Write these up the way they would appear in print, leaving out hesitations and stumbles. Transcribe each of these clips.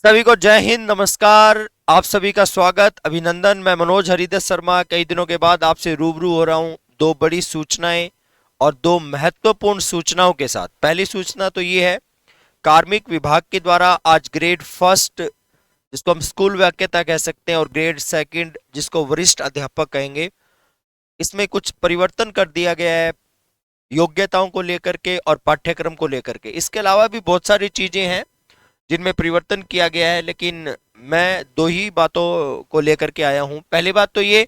सभी को जय हिंद, नमस्कार। आप सभी का स्वागत, अभिनंदन। मैं मनोज हरिदास शर्मा कई दिनों के बाद आपसे रूबरू हो रहा हूं दो बड़ी सूचनाएं और दो महत्वपूर्ण सूचनाओं के साथ। पहली सूचना तो ये है, कार्मिक विभाग के द्वारा आज ग्रेड फर्स्ट, जिसको हम स्कूल व्याख्याता कह सकते हैं, और ग्रेड सेकंड, जिसको वरिष्ठ अध्यापक कहेंगे, इसमें कुछ परिवर्तन कर दिया गया है योग्यताओं को लेकर के और पाठ्यक्रम को लेकर के। इसके अलावा भी बहुत सारी चीजें हैं जिनमें परिवर्तन किया गया है, लेकिन मैं दो ही बातों को लेकर के आया हूं। पहली बात तो ये,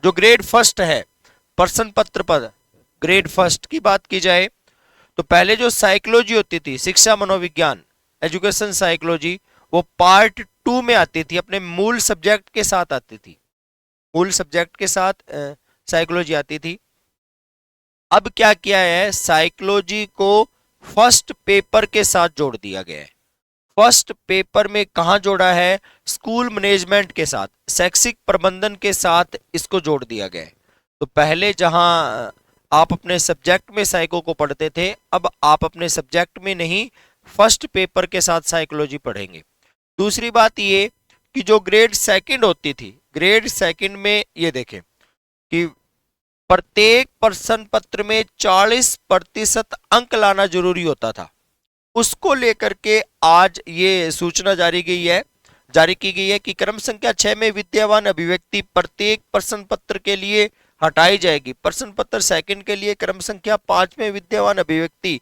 जो ग्रेड फर्स्ट है, प्रश्न पत्र पर ग्रेड फर्स्ट की बात की जाए तो पहले जो साइकोलॉजी होती थी, शिक्षा मनोविज्ञान, एजुकेशन साइकोलॉजी, वो पार्ट 2 में आती थी, अपने मूल सब्जेक्ट के साथ आती थी। मूल सब्जेक्ट के साथ साइकोलॉजी आती थी। अब क्या किया है, साइकोलॉजी को फर्स्ट पेपर के साथ जोड़ दिया गया है। फर्स्ट पेपर में कहां जोड़ा है? स्कूल मैनेजमेंट के साथ, शैक्षिक प्रबंधन के साथ इसको जोड़ दिया गया है। तो पहले जहां आप अपने सब्जेक्ट में साइको को पढ़ते थे, अब आप अपने सब्जेक्ट में नहीं, फर्स्ट पेपर के साथ साइकोलॉजी पढ़ेंगे। दूसरी बात ये कि जो ग्रेड सेकंड होती थी, ग्रेड सेकंड में ये देखें कि प्रत्येक प्रश्न पत्र में 40% अंक लाना जरूरी होता था। उसको लेकर के आज ये सूचना जारी की गई है कि क्रम संख्या 6 में विद्यावान अभिव्यक्ति प्रत्येक प्रश्न पत्र के लिए हटाई जाएगी। प्रश्न पत्र सेकंड के लिए क्रम संख्या 5 में विद्यावान अभिव्यक्ति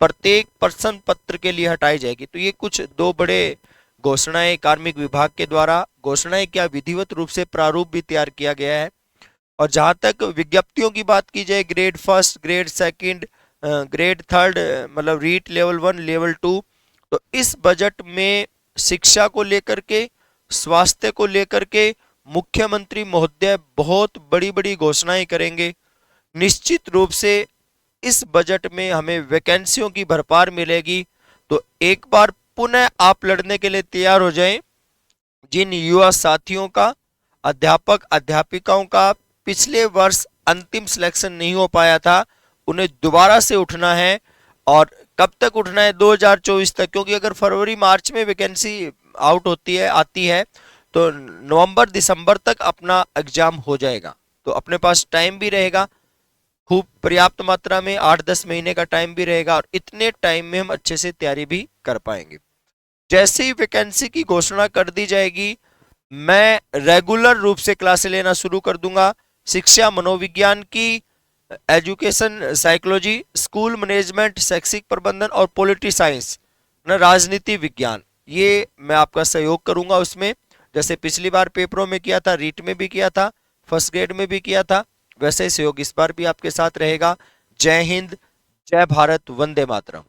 प्रत्येक प्रश्न पत्र के लिए हटाई जाएगी। तो ये कुछ दो बड़े घोषणाएं कार्मिक विभाग के द्वारा, घोषणाएं क्या, विधिवत रूप से प्रारूप भी तैयार किया गया है। और जहां तक विज्ञप्तियों की बात की जाए, grade first, grade second, grade third, मतलब रीट लेवल 1, लेवल 2, तो इस बजट में शिक्षा को लेकर के, स्वास्थ्य को लेकर के मुख्यमंत्री महोदय बहुत बड़ी बड़ी घोषणाएं करेंगे। निश्चित रूप से इस बजट में हमें वैकेंसियों की भरपार मिलेगी। तो एक बार पुनः आप लड़ने के लिए तैयार हो जाएं। जिन युवा साथियों का, अध्यापक अध्यापिकाओं का पिछले वर्ष अंतिम सिलेक्शन नहीं हो पाया था, उन्हें दोबारा से उठना है। और कब तक उठना है? 2024 तक, क्योंकि अगर फरवरी मार्च में वैकेंसी आउट होती है, आती है, तो नवंबर दिसंबर तक अपना एग्जाम हो जाएगा। तो अपने पास टाइम भी रहेगा, खूब पर्याप्त मात्रा में, 8-10 महीने का टाइम भी रहेगा, और इतने टाइम में हम अच्छे से तैयारी भी कर पाएंगे। जैसे ही वैकेंसी की घोषणा कर दी जाएगी, मैं रेगुलर रूप से क्लासें लेना शुरू कर दूंगा। शिक्षा मनोविज्ञान की, एजुकेशन साइकोलॉजी, स्कूल मैनेजमेंट, शैक्षिक प्रबंधन और पॉलिटी साइंस, राजनीति विज्ञान, ये मैं आपका सहयोग करूंगा उसमें। जैसे पिछली बार पेपरों में किया था, रीट में भी किया था, फर्स्ट ग्रेड में भी किया था, वैसे सहयोग इस बार भी आपके साथ रहेगा। जय हिंद, जय भारत, वंदे मातरम।